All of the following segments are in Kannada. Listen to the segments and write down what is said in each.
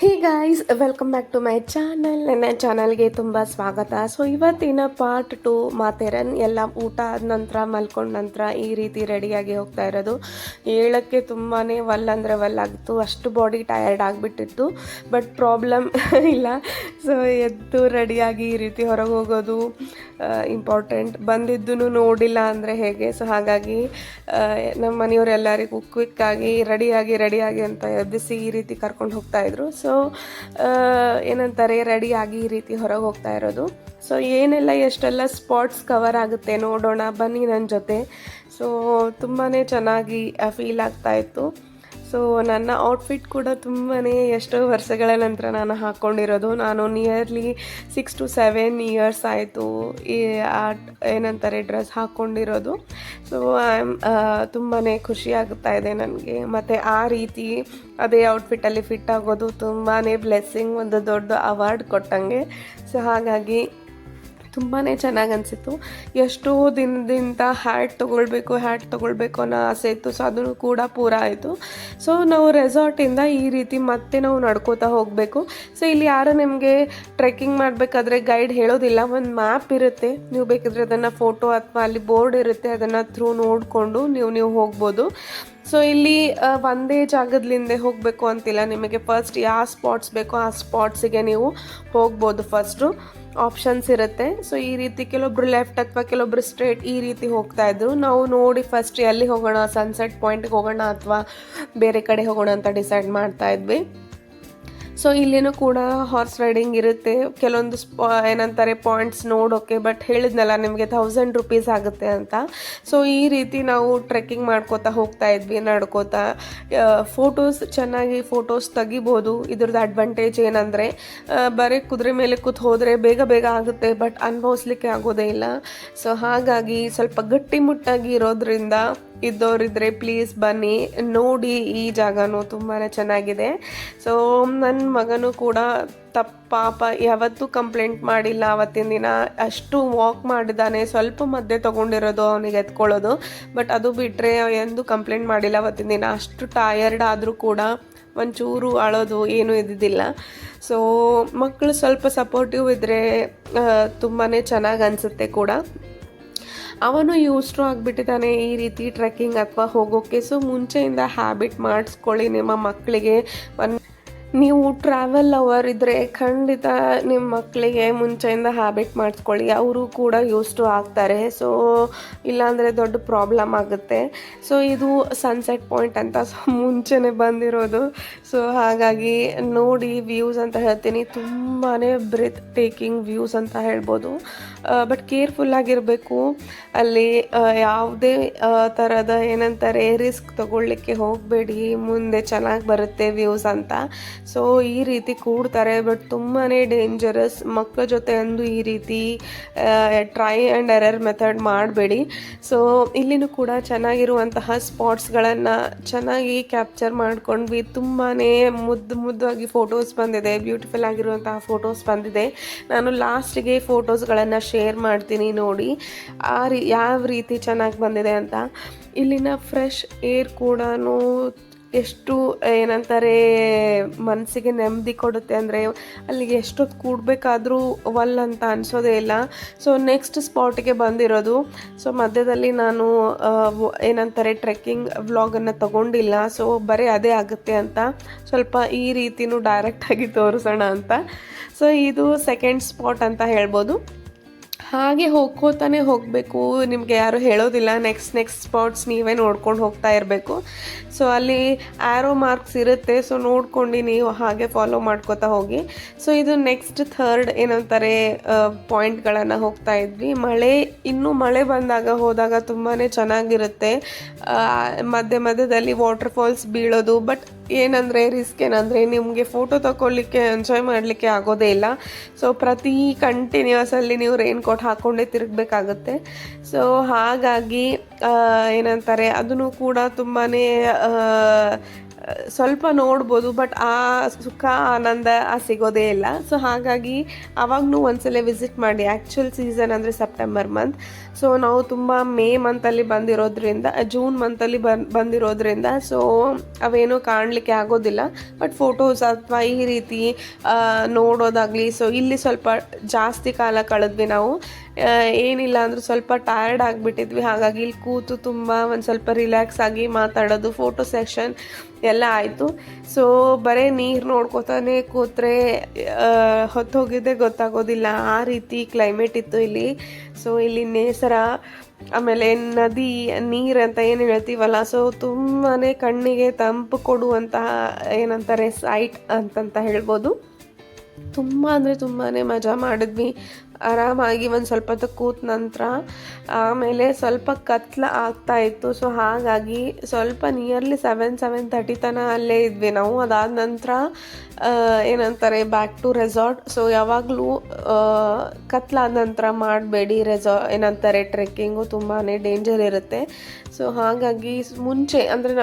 Hey guys, welcome back to my channel. ನನ್ನ ಚಾನಲ್ಗೆ ತುಂಬ ಸ್ವಾಗತ. ಸೊ ಇವತ್ತಿನ ಪಾರ್ಟ್ 2 ಮಾತೆರನ್. ಎಲ್ಲ ಊಟ ಆದ ನಂತರ ಮಲ್ಕೊಂಡ ನಂತರ ಈ ರೀತಿ ರೆಡಿಯಾಗಿ ಹೋಗ್ತಾ ಇರೋದು. ಹೇಳೋಕ್ಕೆ ತುಂಬಾ ವಲ್ಲಂದರೆ ವಲ್ಲಾಗಿತ್ತು, ಅಷ್ಟು ಬಾಡಿ ಟಯರ್ಡ್ ಆಗಿಬಿಟ್ಟಿತ್ತು. ಬಟ್ ಪ್ರಾಬ್ಲಮ್ ಇಲ್ಲ. ಸೊ ಎದ್ದು ರೆಡಿಯಾಗಿ ಈ ರೀತಿ ಹೊರಗೆ ಹೋಗೋದು ಇಂಪಾರ್ಟೆಂಟ್. ಬಂದಿದ್ದೂ ನೋಡಿಲ್ಲ ಅಂದರೆ ಹೇಗೆ. ಸೊ ಹಾಗಾಗಿ ನಮ್ಮ ಮನೆಯವರೆಲ್ಲರಿಗೂ ಕ್ವಿಕ್ಕಾಗಿ ರೆಡಿಯಾಗಿ ಅಂತ ಎಬ್ಬಿಸಿ ಈ ರೀತಿ ಕರ್ಕೊಂಡು ಹೋಗ್ತಾಯಿದ್ರು. ಸೊ ಏನಂತಾರೆ, ರೆಡಿಯಾಗಿ ಈ ರೀತಿ ಹೊರಗೆ ಹೋಗ್ತಾ ಇರೋದು. ಸೊ ಏನೆಲ್ಲ ಎಷ್ಟೆಲ್ಲ ಸ್ಪಾಟ್ಸ್ ಕವರ್ ಆಗುತ್ತೆ ನೋಡೋಣ ಬನ್ನಿ ನನ್ನ ಜೊತೆ. ಸೊ ತುಂಬಾ ಚೆನ್ನಾಗಿ ಫೀಲ್ ಆಗ್ತಾಯಿತ್ತು. ಸೊ ನನ್ನ ಔಟ್ಫಿಟ್ ಕೂಡ ತುಂಬಾ ಎಷ್ಟೋ ವರ್ಷಗಳ ನಂತರ ನಾನು ಹಾಕ್ಕೊಂಡಿರೋದು. ನಾನು ನಿಯರ್ಲಿ 6 to 7 ಇಯರ್ಸ್ ಆಯಿತು ಈ ಏನಂತಾರೆ ಡ್ರೆಸ್ ಹಾಕ್ಕೊಂಡಿರೋದು. ಸೊ ತುಂಬಾ ಖುಷಿ ಆಗುತ್ತಾ ಇದೆ ನನಗೆ. ಮತ್ತು ಆ ರೀತಿ ಅದೇ ಔಟ್ಫಿಟ್ಟಲ್ಲಿ ಫಿಟ್ ಆಗೋದು ತುಂಬಾ ಬ್ಲೆಸ್ಸಿಂಗ್, ಒಂದು ದೊಡ್ಡ ಅವಾರ್ಡ್ ಕೊಟ್ಟಂಗೆ. ಸೊ ಹಾಗಾಗಿ ತುಂಬಾ ಚೆನ್ನಾಗಿ ಅನಿಸಿತ್ತು. ಎಷ್ಟೋ ದಿನದಿಂದ ಹ್ಯಾಟ್ ತೊಗೊಳ್ಬೇಕು ಅನ್ನೋ ಆಸೆ ಇತ್ತು. ಸೊ ಅದನ್ನು ಕೂಡ ಪೂರ ಆಯಿತು. ಸೊ ನಾವು ರೆಸಾರ್ಟಿಂದ ಈ ರೀತಿ ಮತ್ತೆ ನಾವು ನಡ್ಕೋತಾ ಹೋಗಬೇಕು. ಸೊ ಇಲ್ಲಿ ಯಾರು ನಿಮಗೆ ಟ್ರೆಕ್ಕಿಂಗ್ ಮಾಡಬೇಕಾದ್ರೆ ಗೈಡ್ ಹೇಳೋದಿಲ್ಲ, ಒಂದು ಮ್ಯಾಪ್ ಇರುತ್ತೆ. ನೀವು ಬೇಕಿದ್ರೆ ಅದನ್ನು ಫೋಟೋ ಅಥವಾ ಅಲ್ಲಿ ಬೋರ್ಡ್ ಇರುತ್ತೆ, ಅದನ್ನು ಥ್ರೂ ನೋಡಿಕೊಂಡು ನೀವು ಹೋಗ್ಬೋದು. ಸೊ ಇಲ್ಲಿ ಒಂದೇ ಜಾಗದಲ್ಲಿಂದ ಹೋಗಬೇಕು ಅಂತಿಲ್ಲ. ನಿಮಗೆ ಫಸ್ಟ್ ಯಾವ ಸ್ಪಾಟ್ಸ್ ಬೇಕೋ ಆ ಸ್ಪಾಟ್ಸಿಗೆ ನೀವು ಹೋಗ್ಬೋದು. ಫಸ್ಟು ಆಪ್ಷನ್ಸ್ ಇರುತ್ತೆ. ಸೊ ಈ ರೀತಿ ಕೆಲವೊಬ್ರು ಲೆಫ್ಟ್ ಅಥವಾ ಕೆಲವೊಬ್ರು ಸ್ಟ್ರೇಟ್ ಈ ರೀತಿ ಹೋಗ್ತಾ ಇದ್ರು. ನಾವು ನೋಡಿ ಫಸ್ಟ್ ಎಲ್ಲಿ ಹೋಗೋಣ, ಸನ್ಸೆಟ್ ಪಾಯಿಂಟ್ಗೆ ಹೋಗೋಣ ಅಥವಾ ಬೇರೆ ಕಡೆ ಹೋಗೋಣ ಅಂತ ಡಿಸೈಡ್ ಮಾಡ್ತಾ ಇದ್ವಿ. ಸೊ ಇಲ್ಲಿನೂ ಕೂಡ ಹಾರ್ಸ್ ರೈಡಿಂಗ್ ಇರುತ್ತೆ. ಕೆಲವೊಂದು ಏನಂತಾರೆ ಪಾಯಿಂಟ್ಸ್ ನೋಡೋಕ್ಕೆ. ಬಟ್ ಹೇಳಿದ್ನಲ್ಲ ನಿಮಗೆ 1000 ರೂಪೀಸ್ ಆಗುತ್ತೆ ಅಂತ. ಸೊ ಈ ರೀತಿ ನಾವು ಟ್ರೆಕ್ಕಿಂಗ್ ಮಾಡ್ಕೋತಾ ಹೋಗ್ತಾ ಇದ್ವಿ, ನಡ್ಕೋತಾ. ಚೆನ್ನಾಗಿ ಫೋಟೋಸ್ ತೆಗಿಬೋದು. ಇದ್ರದ್ದು ಅಡ್ವಾಂಟೇಜ್ ಏನಂದರೆ ಬರೀ ಕುದುರೆ ಮೇಲೆ ಕೂತ್ ಹೋದರೆ ಬೇಗ ಆಗುತ್ತೆ, ಬಟ್ ಅನುಭವಿಸ್ಲಿಕ್ಕೆ ಆಗೋದೇ ಇಲ್ಲ. ಸೊ ಹಾಗಾಗಿ ಸ್ವಲ್ಪ ಗಟ್ಟಿಮುಟ್ಟಾಗಿ ಇರೋದ್ರಿಂದ ಇದ್ದವರಿದ್ರೆ ಪ್ಲೀಸ್ ಬನ್ನಿ ನೋಡಿ. ಈ ಜಾಗನೂ ತುಂಬಾ ಚೆನ್ನಾಗಿದೆ. ಸೊ ನನ್ನ ಮಗನೂ ಕೂಡ ಪಾಪ ಯಾವತ್ತೂ ಕಂಪ್ಲೇಂಟ್ ಮಾಡಿಲ್ಲ. ಅವತ್ತಿನ ದಿನ ಅಷ್ಟು ವಾಕ್ ಮಾಡಿದ್ದಾನೆ. ಸ್ವಲ್ಪ ಮಧ್ಯೆ ತೊಗೊಂಡಿರೋದು ಅವನಿಗೆ ಎತ್ಕೊಳ್ಳೋದು, ಬಟ್ ಅದು ಬಿಟ್ಟರೆ ಎಂದು ಕಂಪ್ಲೇಂಟ್ ಮಾಡಿಲ್ಲ ಅವತ್ತಿನ ದಿನ. ಅಷ್ಟು ಟಯರ್ಡ್ ಆದರೂ ಕೂಡ ಒಂಚೂರು ಅಳೋದು ಏನೂ ಇದ್ದಿದ್ದಿಲ್ಲ. ಸೊ ಮಕ್ಕಳು ಸ್ವಲ್ಪ ಸಪೋರ್ಟಿವ್ ಇದ್ದರೆ ತುಂಬಾ ಚೆನ್ನಾಗಿ ಅನಿಸುತ್ತೆ ಕೂಡ. ಅವನು ಯೂಸ್ಟು ಆಗಿಬಿಟ್ಟಿದ್ದಾನೆ ಈ ರೀತಿ ಟ್ರೆಕ್ಕಿಂಗ್ ಅಥವಾ ಹೋಗೋಕ್ಕೆ. ಸೊ ಮುಂಚೆಯಿಂದ ಹ್ಯಾಬಿಟ್ ಮಾಡಿಸ್ಕೊಳ್ಳಿ ನಿಮ್ಮ ಮಕ್ಕಳಿಗೆ. ನೀವು ಟ್ರಾವೆಲ್ ಲವರ್ ಇದ್ದರೆ ಖಂಡಿತ ನಿಮ್ಮ ಮಕ್ಕಳಿಗೆ ಮುಂಚೆಯಿಂದ ಹ್ಯಾಬಿಟ್ ಮಾಡಿಸ್ಕೊಳ್ಳಿ, ಅವರು ಕೂಡ ಯೂಸ್ಟು ಆಗ್ತಾರೆ. ಸೊ ಇಲ್ಲಾಂದರೆ ದೊಡ್ಡ ಪ್ರಾಬ್ಲಮ್ ಆಗುತ್ತೆ. ಸೊ ಇದು ಸನ್ಸೆಟ್ ಪಾಯಿಂಟ್ ಅಂತ ಮುಂಚೆನೇ ಬಂದಿರೋದು. ಸೊ ಹಾಗಾಗಿ ನೋಡಿ ವ್ಯೂಸ್ ಅಂತ ಹೇಳ್ತೀನಿ, ತುಂಬಾ ಬ್ರೆತ್ ಟೇಕಿಂಗ್ ವ್ಯೂಸ್ ಅಂತ ಹೇಳ್ಬೋದು. ಬಟ್ ಕೇರ್ಫುಲ್ಲಾಗಿರಬೇಕು. ಅಲ್ಲಿ ಯಾವುದೇ ಥರದ ಏನಂತಾರೆ ರಿಸ್ಕ್ ತಗೊಳ್ಳಿಕ್ಕೆ ಹೋಗಬೇಡಿ. ಮುಂದೆ ಚೆನ್ನಾಗಿ ಬರುತ್ತೆ ವ್ಯೂಸ್ ಅಂತ. ಸೊ ಈ ರೀತಿ ಕೂಡ್ತಾರೆ, ಬಟ್ ತುಂಬಾ ಡೇಂಜರಸ್. ಮಕ್ಕಳ ಜೊತೆ ಅಂದು ಈ ರೀತಿ ಟ್ರೈ ಆ್ಯಂಡ್ ಎರರ್ ಮೆಥಡ್ ಮಾಡಬೇಡಿ. ಸೊ ಇಲ್ಲಿನೂ ಕೂಡ ಚೆನ್ನಾಗಿರುವಂತಹ ಸ್ಪಾಟ್ಸ್ಗಳನ್ನು ಚೆನ್ನಾಗಿ ಕ್ಯಾಪ್ಚರ್ ಮಾಡ್ಕೊಂಡ್ವಿ. ತುಂಬಾ ಮುದ್ದಾಗಿ ಫೋಟೋಸ್ ಬಂದಿದೆ, ಬ್ಯೂಟಿಫುಲ್ ಆಗಿರುವಂತಹ ಫೋಟೋಸ್ ಬಂದಿದೆ. ನಾನು ಲಾಸ್ಟಿಗೆ ಫೋಟೋಸ್ಗಳನ್ನು ಶೇರ್ ಮಾಡ್ತೀನಿ ನೋಡಿ ಯಾವ ರೀತಿ ಚೆನ್ನಾಗಿ ಬಂದಿದೆ ಅಂತ. ಇಲ್ಲಿನ ಫ್ರೆಶ್ ಏರ್ ಕೂಡ ಎಷ್ಟು ಏನಂತಾರೆ ಮನಸ್ಸಿಗೆ ನೆಮ್ಮದಿ ಕೊಡುತ್ತೆ ಅಂದರೆ ಅಲ್ಲಿಗೆ ಎಷ್ಟೊತ್ತು ಕೂಡಬೇಕಾದ್ರೂ ಅಂತ ಅನಿಸೋದೇ ಇಲ್ಲ. ಸೊ ನೆಕ್ಸ್ಟ್ ಸ್ಪಾಟಿಗೆ ಬಂದಿರೋದು. ಸೊ ಮಧ್ಯದಲ್ಲಿ ನಾನು ಏನಂತಾರೆ ಟ್ರೆಕ್ಕಿಂಗ್ ವ್ಲಾಗನ್ನು ತಗೊಂಡಿಲ್ಲ. ಸೊ ಬರೀ ಅದೇ ಆಗುತ್ತೆ ಅಂತ ಸ್ವಲ್ಪ ಈ ರೀತಿನೂ ಡೈರೆಕ್ಟಾಗಿ ತೋರಿಸೋಣ ಅಂತ. ಸೊ ಇದು ಸೆಕೆಂಡ್ ಸ್ಪಾಟ್ ಅಂತ ಹೇಳ್ಬೋದು. ಹಾಗೆ ಹೋಗ್ಕೋತಾನೆ ಹೋಗಬೇಕು. ನಿಮಗೆ ಯಾರು ಹೇಳೋದಿಲ್ಲ, ನೆಕ್ಸ್ಟ್ ಸ್ಪಾಟ್ಸ್ ನೀವೇ ನೋಡ್ಕೊಂಡು ಹೋಗ್ತಾ ಇರಬೇಕು. ಸೊ ಅಲ್ಲಿ ಆ್ಯರೋ ಮಾರ್ಕ್ಸ್ ಇರುತ್ತೆ. ಸೊ ನೋಡ್ಕೊಂಡು ನೀವು ಹಾಗೆ ಫಾಲೋ ಮಾಡ್ಕೋತಾ ಹೋಗಿ. ಸೊ ಇದು ನೆಕ್ಸ್ಟ್ ಥರ್ಡ್ ಏನಂತಾರೆ ಪಾಯಿಂಟ್ಗಳನ್ನು ಹೋಗ್ತಾ ಇದ್ವಿ. ಇನ್ನೂ ಮಳೆ ಬಂದಾಗ ಹೋದಾಗ ತುಂಬಾ ಚೆನ್ನಾಗಿರುತ್ತೆ. ಮಧ್ಯದಲ್ಲಿ ವಾಟರ್ ಫಾಲ್ಸ್ ಬೀಳೋದು. ಬಟ್ ಏನಂದರೆ ರಿಸ್ಕ್ ಏನಂದರೆ ನಿಮಗೆ ಫೋಟೋ ತಗೊಳ್ಳಿಕ್ಕೆ ಎಂಜಾಯ್ ಮಾಡಲಿಕ್ಕೆ ಆಗೋದೇ ಇಲ್ಲ. ಸೊ ಪ್ರತಿ ಕಂಟಿನ್ಯೂಸಲ್ಲಿ ನೀವು ರೈನ್ ಕೋಟ್ ಹಾಕ್ಕೊಂಡೇ ತಿರುಗಬೇಕಾಗುತ್ತೆ. ಸೊ ಹಾಗಾಗಿ ಏನಂತಾರೆ ಅದನ್ನು ಕೂಡ ತುಂಬಾ ಸ್ವಲ್ಪ ನೋಡ್ಬೋದು, ಬಟ್ ಆ ಸುಖ ಆನಂದ ಸಿಗೋದೇ ಇಲ್ಲ. ಸೊ ಹಾಗಾಗಿ ಅವಾಗೂ ಒಂದ್ಸಲ ವಿಸಿಟ್ ಮಾಡಿ. ಆ್ಯಕ್ಚುಯಲ್ ಸೀಸನ್ ಅಂದರೆ ಸೆಪ್ಟೆಂಬರ್ ಮಂತ್. ಸೊ ನಾವು ತುಂಬ ಮೇ ಮಂತಲ್ಲಿ ಬಂದಿರೋದ್ರಿಂದ, ಜೂನ್ ಮಂತಲ್ಲಿ ಬಂದಿರೋದ್ರಿಂದ ಸೊ ಅವೇನೂ ಕಾಣಲಿಕ್ಕೆ ಆಗೋದಿಲ್ಲ. ಬಟ್ ಫೋಟೋಸ್ ಅಥವಾ ಈ ರೀತಿ ನೋಡೋದಾಗಲಿ, ಸೊ ಇಲ್ಲಿ ಸ್ವಲ್ಪ ಜಾಸ್ತಿ ಕಾಲ ಕಳೆದ್ವಿ ನಾವು. ಏನಿಲ್ಲ ಅಂದರೂ ಸ್ವಲ್ಪ ಟಯರ್ಡ್ ಆಗಿಬಿಟ್ಟಿದ್ವಿ. ಹಾಗಾಗಿ ಇಲ್ಲಿ ಕೂತು ತುಂಬ ಒಂದು ಸ್ವಲ್ಪ ರಿಲ್ಯಾಕ್ಸ್ ಆಗಿ ಮಾತಾಡೋದು, ಫೋಟೋ ಸೆಷನ್ ಎಲ್ಲ ಆಯಿತು. ಸೊ ಬರೀ ನೀರು ನೋಡ್ಕೋತಾನೆ ಕೂತ್ರೆ ಹೊತ್ತೋಗಿದ್ದೆ ಗೊತ್ತಾಗೋದಿಲ್ಲ, ಆ ರೀತಿ ಕ್ಲೈಮೇಟ್ ಇತ್ತು ಇಲ್ಲಿ. ಸೊ ಇಲ್ಲಿ ನೇಸರ, ಆಮೇಲೆ ನದಿ ನೀರು ಅಂತ ಏನು ಹೇಳ್ತೀವಲ್ಲ, ಸೊ ತುಂಬಾ ಕಣ್ಣಿಗೆ ತಂಪು ಕೊಡುವಂತಹ ಏನಂತಾರೆ ಸೈಟ್ ಅಂತಂತ ಹೇಳ್ಬೋದು. ತುಂಬ ಅಂದರೆ ತುಂಬಾ ಮಜಾ ಮಾಡಿದ್ವಿ. ಆರಾಮಾಗಿ ಒಂದು ಸ್ವಲ್ಪ ಹೊತ್ತು ಕೂತ ನಂತರ ಆಮೇಲೆ ಸ್ವಲ್ಪ ಕತ್ಲ ಆಗ್ತಾಯಿತ್ತು. ಸೊ ಹಾಗಾಗಿ ಸ್ವಲ್ಪ ನಿಯರ್ಲಿ 7:30 ತನಕ ಅಲ್ಲೇ ಇದ್ವಿ ನಾವು. ಅದಾದ ನಂತರ ಏನಂತಾರೆ ಬ್ಯಾಕ್ ಟು ರೆಸಾರ್ಟ್. ಸೊ ಯಾವಾಗಲೂ ಕತ್ಲಾದ ನಂತರ ಮಾಡಬೇಡಿ ಏನಂತಾರೆ ಟ್ರೆಕ್ಕಿಂಗು ತುಂಬಾ ಡೇಂಜರ್ ಇರುತ್ತೆ. ಸೊ ಹಾಗಾಗಿ ಮುಂಚೆ ಅಂದರೆ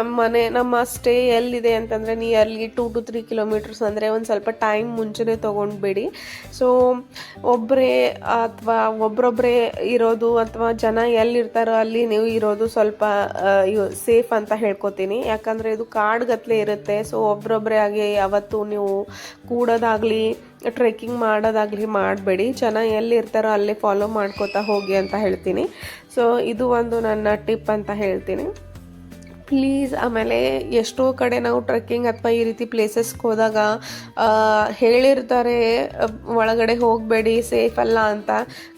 ನಮ್ಮ ಸ್ಟೇ ಎಲ್ಲಿದೆ ಅಂತಂದರೆ ನಿಯರ್ಲಿ 2 to 3 ಕಿಲೋಮೀಟರ್ಸ್, ಅಂದರೆ ಒಂದು ಸ್ವಲ್ಪ ಟೈಮ್ ಮುಂಚೆನೇ ತೊಗೊಂಡ್ಬೇಡಿ. ಸೊ ಒಬ್ಬರೊಬ್ಬರೇ ಇರೋದು ಅಥವಾ ಜನ ಎಲ್ಲಿರ್ತಾರೋ ಅಲ್ಲಿ ನೀವು ಇರೋದು ಸ್ವಲ್ಪ ಸೇಫ್ ಅಂತ ಹೇಳ್ಕೊತೀನಿ. ಯಾಕಂದರೆ ಇದು ಕಾಡ್ಗತ್ಲೆ ಇರುತ್ತೆ. ಸೊ ಒಬ್ಬರೊಬ್ಬರೇ ಆಗಿ ಯಾವತ್ತೂ ನೀವು ಕೂಡೋದಾಗಲಿ ಟ್ರೆಕ್ಕಿಂಗ್ ಮಾಡೋದಾಗಲಿ ಮಾಡಬೇಡಿ. ಜನ ಎಲ್ಲಿರ್ತಾರೋ ಅಲ್ಲೇ ಫಾಲೋ ಮಾಡ್ಕೋತಾ ಹೋಗಿ ಅಂತ ಹೇಳ್ತೀನಿ. ಸೊ ಇದು ಒಂದು ನನ್ನ ಟಿಪ್ ಅಂತ ಹೇಳ್ತೀನಿ ಪ್ಲೀಸ್. ಆಮೇಲೆ ಎಷ್ಟೋ ಕಡೆ ನಾವು ಟ್ರೆಕ್ಕಿಂಗ್ ಅಥವಾ ಈ ರೀತಿ ಪ್ಲೇಸಸ್ಗೆ ಹೋದಾಗ ಹೇಳಿರ್ತಾರೆ ಒಳಗಡೆ ಹೋಗಬೇಡಿ, ಸೇಫ್ ಅಲ್ಲ ಅಂತ.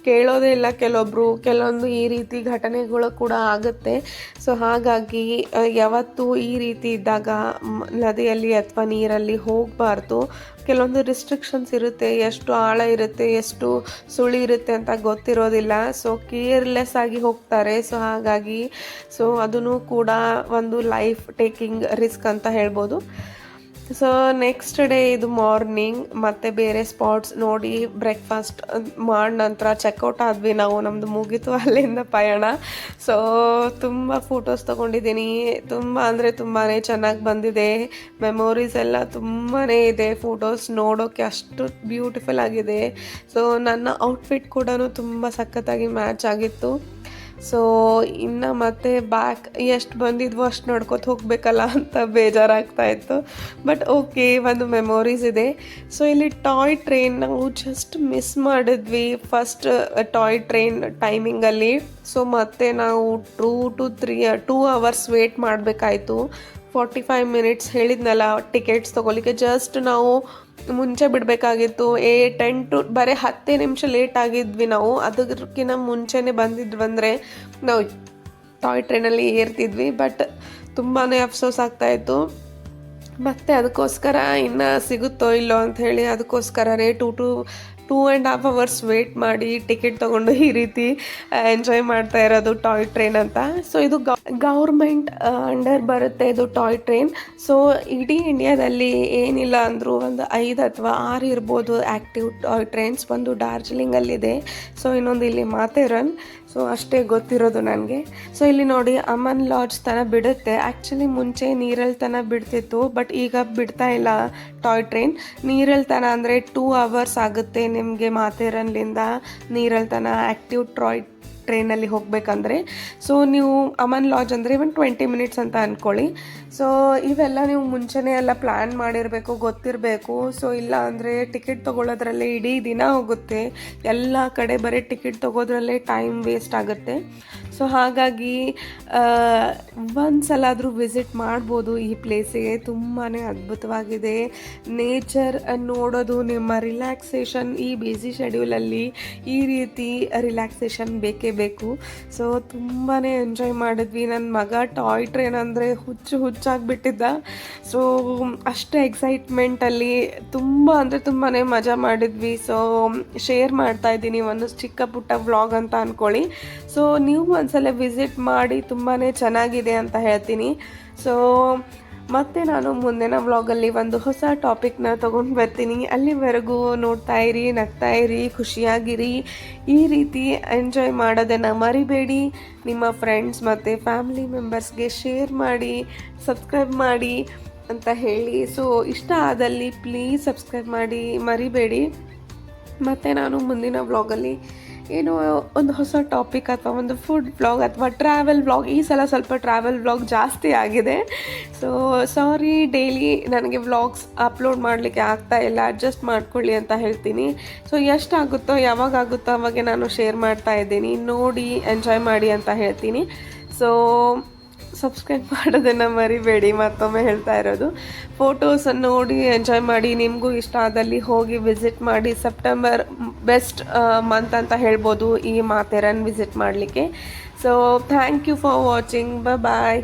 ಕೇಳೋದೇ ಇಲ್ಲ ಕೆಲವೊಂದು ಈ ರೀತಿ ಘಟನೆಗಳು ಕೂಡ ಆಗುತ್ತೆ. ಸೊ ಹಾಗಾಗಿ ಯಾವತ್ತೂ ಈ ರೀತಿ ಇದ್ದಾಗ ನದಿಯಲ್ಲಿ ಅಥವಾ ನೀರಲ್ಲಿ ಹೋಗಬಾರ್ದು. ಕೆಲವೊಂದು ರಿಸ್ಟ್ರಿಕ್ಷನ್ಸ್ ಇರುತ್ತೆ, ಎಷ್ಟು ಆಳ ಇರುತ್ತೆ, ಎಷ್ಟು ಸುಳಿ ಇರುತ್ತೆ ಅಂತ ಗೊತ್ತಿರೋದಿಲ್ಲ. ಸೊ ಕೇರ್ಲೆಸ್ ಆಗಿ ಹೋಗ್ತಾರೆ. ಸೊ ಹಾಗಾಗಿ ಅದನ್ನು ಕೂಡ ಒಂದು ಲೈಫ್ ಟೇಕಿಂಗ್ ರಿಸ್ಕ್ ಅಂತ ಹೇಳ್ಬೋದು. ಸೊ ನೆಕ್ಸ್ಟ್ ಡೇ ಇದು ಮಾರ್ನಿಂಗ್ ಮತ್ತೆ ಬೇರೆ ಸ್ಪಾಟ್ಸ್ ನೋಡಿ ಬ್ರೇಕ್ಫಾಸ್ಟ್ ಮಾಡಿ ನಂತರ ಚೆಕ್ಔಟ್ ಆದ್ವಿ ನಾವು. ನಮ್ಮದು ಮುಗೀತು ಅಲ್ಲಿಂದ ಪಯಣ. ಸೊ ತುಂಬ ಫೋಟೋಸ್ ತೊಗೊಂಡಿದ್ದೀನಿ. ತುಂಬ ಅಂದರೆ ತುಂಬಾ ಚೆನ್ನಾಗಿ ಬಂದಿದೆ. ಮೆಮೊರೀಸ್ ಎಲ್ಲ ತುಂಬಾ ಇದೆ. ಫೋಟೋಸ್ ನೋಡೋಕ್ಕೆ ಅಷ್ಟು ಬ್ಯೂಟಿಫುಲ್ ಆಗಿದೆ. ಸೊ ನನ್ನ ಔಟ್ಫಿಟ್ ಕೂಡ ತುಂಬ ಸಖತ್ತಾಗಿ ಮ್ಯಾಚ್ ಆಗಿತ್ತು. ಸೊ ಇನ್ನು ಮತ್ತೆ ಬ್ಯಾಕ್ ಎಷ್ಟು ಬಂದಿದ್ವೋ ಅಷ್ಟು ನೋಡ್ಕೊತ ಹೋಗ್ಬೇಕಲ್ಲ ಅಂತ ಬೇಜಾರಾಗ್ತಾಯಿತ್ತು. ಬಟ್ ಓಕೆ, ಒಂದು ಮೆಮೊರೀಸ್ ಇದೆ. ಸೊ ಇಲ್ಲಿ ಟಾಯ್ ಟ್ರೈನ್ ನಾವು ಜಸ್ಟ್ ಮಿಸ್ ಮಾಡಿದ್ವಿ ಫಸ್ಟ್ ಟಾಯ್ ಟ್ರೈನ್ ಟೈಮಿಂಗಲ್ಲಿ. ಸೊ ಮತ್ತೆ ನಾವು 2 hours ವೇಟ್ ಮಾಡಬೇಕಾಯ್ತು. 45 minutes ಹೇಳಿದ್ನಲ್ಲ ಟಿಕೆಟ್ಸ್ ತೊಗೊಲಿಕ್ಕೆ. ಜಸ್ಟ್ ನಾವು ಮುಂಚೆ ಬಿಡಬೇಕಾಗಿತ್ತು. 10 ನಿಮಿಷ ಲೇಟ್ ಆಗಿದ್ವಿ ನಾವು. ಅದಕ್ಕಿಂತ ಮುಂಚೆನೇ ಬಂದಿದ್ವಂದರೆ ನಾವು ಟಾಯ್ ಟ್ರೈನಲ್ಲಿ ಏರ್ತಿದ್ವಿ. ಬಟ್ ತುಂಬಾ ಅಫ್ಸೋಸ್ ಆಗ್ತಾಯಿತ್ತು. ಮತ್ತು ಅದಕ್ಕೋಸ್ಕರ ಇನ್ನು ಸಿಗುತ್ತೋ ಇಲ್ಲೋ ಅಂಥೇಳಿ ಅದಕ್ಕೋಸ್ಕರನೇ 2.5 hours ವೇಟ್ ಮಾಡಿ ಟಿಕೆಟ್ ತೊಗೊಂಡು ಈ ರೀತಿ ಎಂಜಾಯ್ ಮಾಡ್ತಾ ಇರೋದು ಟಾಯ್ ಟ್ರೈನ್ ಅಂತ. ಸೊ ಇದು ಗೌರ್ಮೆಂಟ್ ಅಂಡರ್ ಬರುತ್ತೆ ಇದು ಟಾಯ್ ಟ್ರೈನ್. ಸೊ ಇಡೀ ಇಂಡಿಯಾದಲ್ಲಿ ಏನಿಲ್ಲ ಅಂದರೂ ಒಂದು 5 ಅಥವಾ 6 ಇರ್ಬೋದು ಆ್ಯಕ್ಟಿವ್ ಟಾಯ್ ಟ್ರೈನ್ಸ್. ಒಂದು ಡಾರ್ಜಿಲಿಂಗಲ್ಲಿದೆ, ಸೊ ಇನ್ನೊಂದು ಇಲ್ಲಿ ಮಾಥೇರನ್. ಸೊ ಅಷ್ಟೇ ಗೊತ್ತಿರೋದು ನನಗೆ. ಸೊ ಇಲ್ಲಿ ನೋಡಿ ಅಮನ್ ಲಾಡ್ಜ್ ತನಕ ಬಿಡುತ್ತೆ. ಆ್ಯಕ್ಚುಲಿ ಮುಂಚೆ ನೀರಲ್ಲಿ ತನಕ ಬಿಡ್ತಿತ್ತು, ಬಟ್ ಈಗ ಬಿಡ್ತಾ ಇಲ್ಲ ಟಾಯ್ ಟ್ರೈನ್. ನೀರಲ್ಲಿ ತನಕ ಅಂದರೆ 2 hours ಆಗುತ್ತೆ ನಿಮಗೆ ಮಾಥೇರನ್ಲಿಂದ ನೀರಲ್ಲಿ ತನಕ ಆ್ಯಕ್ಟಿವ್ ಟ್ರೈನಲ್ಲಿ ಹೋಗಬೇಕಂದ್ರೆ. ಸೊ ನೀವು ಅಮನ್ ಲಾಡ್ಜ್ ಅಂದರೆ ಇವನ್ 20 minutes ಅಂತ ಅಂದ್ಕೊಳ್ಳಿ. ಸೊ ಇವೆಲ್ಲ ನೀವು ಮುಂಚೆನೇ ಎಲ್ಲ ಪ್ಲ್ಯಾನ್ ಮಾಡಿರಬೇಕು, ಗೊತ್ತಿರಬೇಕು. ಸೊ ಇಲ್ಲ ಅಂದರೆ ಟಿಕೆಟ್ ತೊಗೊಳ್ಳೋದ್ರಲ್ಲೇ ಇಡೀ ದಿನ ಹೋಗುತ್ತೆ. ಎಲ್ಲ ಕಡೆ ಬರೀ ಟಿಕೆಟ್ ತೊಗೋದ್ರಲ್ಲೇ ಟೈಮ್ ವೇಸ್ಟ್ ಆಗುತ್ತೆ. ಸೊ ಹಾಗಾಗಿ ಒಂದ್ಸಲಾದರೂ ವಿಸಿಟ್ ಮಾಡ್ಬೋದು ಈ ಪ್ಲೇಸಿಗೆ. ತುಂಬಾ ಅದ್ಭುತವಾಗಿದೆ. ನೇಚರ್ ನೋಡೋದು ನಿಮ್ಮ ರಿಲ್ಯಾಕ್ಸೇಷನ್. ಈ ಬ್ಯುಸಿ ಶೆಡ್ಯೂಲಲ್ಲಿ ಈ ರೀತಿ ರಿಲ್ಯಾಕ್ಸೇಷನ್ ಬೇಕೇ ಬೇಕು. ಸೊ ತುಂಬಾ ಎಂಜಾಯ್ ಮಾಡಿದ್ವಿ. ನನ್ನ ಮಗ ಟಾಯ್ ಟ್ರೈನ್ ಅಂದರೆ ಹುಚ್ಚಾಗಿಬಿಟ್ಟಿದ್ದ. ಸೊ ಅಷ್ಟೇ ಎಕ್ಸೈಟ್ಮೆಂಟಲ್ಲಿ ತುಂಬ ಅಂದರೆ ತುಂಬಾ ಮಜಾ ಮಾಡಿದ್ವಿ. ಸೊ ಶೇರ್ ಮಾಡ್ತಾ ಇದ್ದೀನಿ ಒಂದು ಚಿಕ್ಕ ಪುಟ್ಟ ವ್ಲಾಗ್ ಅಂತ ಅಂದ್ಕೊಳ್ಳಿ. ಸೊ ನೀವು ಒಂದ್ಸಲ ವಿಸಿಟ್ ಮಾಡಿ, ತುಂಬಾ ಚೆನ್ನಾಗಿದೆ ಅಂತ ಹೇಳ್ತೀನಿ. ಸೊ ಮತ್ತು ನಾನು ಮುಂದಿನ ವ್ಲಾಗಲ್ಲಿ ಒಂದು ಹೊಸ ಟಾಪಿಕ್ನ ತೊಗೊಂಡು ಬರ್ತೀನಿ. ಅಲ್ಲಿವರೆಗೂ ನೋಡ್ತಾ ಇರಿ, ನಗ್ತಾ ಇರಿ, ಖುಷಿಯಾಗಿರಿ. ಈ ರೀತಿ ಎಂಜಾಯ್ ಮಾಡೋದನ್ನು ಮರಿಬೇಡಿ. ನಿಮ್ಮ ಫ್ರೆಂಡ್ಸ್ ಮತ್ತು ಫ್ಯಾಮಿಲಿ ಮೆಂಬರ್ಸ್ಗೆ ಶೇರ್ ಮಾಡಿ, ಸಬ್ಸ್ಕ್ರೈಬ್ ಮಾಡಿ. ಅಂತ ಹೇಳಿ. ಸೊ ಇಷ್ಟ ಆದಲ್ಲಿ ಪ್ಲೀಸ್ ಸಬ್ಸ್ಕ್ರೈಬ್ ಮಾಡಿ ಮರಿಬೇಡಿ. ಮತ್ತು ನಾನು ಮುಂದಿನ ವ್ಲಾಗಲ್ಲಿ ಏನೋ ಒಂದು ಹೊಸ ಟಾಪಿಕ್ ಅಥವಾ ಒಂದು ಫುಡ್ ವ್ಲಾಗ್ ಅಥವಾ ಟ್ರಾವೆಲ್ ವ್ಲಾಗ್, ಈ ಸಲ ಸ್ವಲ್ಪ ಟ್ರಾವೆಲ್ ವ್ಲಾಗ್ ಜಾಸ್ತಿ ಆಗಿದೆ. ಸೊ ಸಾರಿ, ಡೈಲಿ ನನಗೆ ವ್ಲಾಗ್ಸ್ ಅಪ್ಲೋಡ್ ಮಾಡಲಿಕ್ಕೆ ಆಗ್ತಾ ಇಲ್ಲ, ಅಡ್ಜಸ್ಟ್ ಮಾಡ್ಕೊಳ್ಳಿ ಅಂತ ಹೇಳ್ತೀನಿ. ಸೊ ಎಷ್ಟಾಗುತ್ತೋ ಯಾವಾಗಾಗುತ್ತೋ ಅವಾಗೆ ನಾನು ಶೇರ್ ಮಾಡ್ತಾ ಇದ್ದೀನಿ, ನೋಡಿ ಎಂಜಾಯ್ ಮಾಡಿ ಅಂತ ಹೇಳ್ತೀನಿ. ಸೊ ಸಬ್ಸ್ಕ್ರೈಬ್ ಮಾಡೋದನ್ನು ಮರಿಬೇಡಿ, ಮತ್ತೊಮ್ಮೆ ಹೇಳ್ತಾ ಇರೋದು. ಫೋಟೋಸನ್ನು ನೋಡಿ ಎಂಜಾಯ್ ಮಾಡಿ. ನಿಮಗೂ ಇಷ್ಟ ಆದಲ್ಲಿ ಹೋಗಿ ವಿಸಿಟ್ ಮಾಡಿ. ಸೆಪ್ಟೆಂಬರ್ ಬೆಸ್ಟ್ ಮಂತ್ ಅಂತ ಹೇಳ್ಬೋದು ಈ ಮಾಥೇರನ್ ವಿಸಿಟ್ ಮಾಡಲಿಕ್ಕೆ. So thank you for watching. Bye.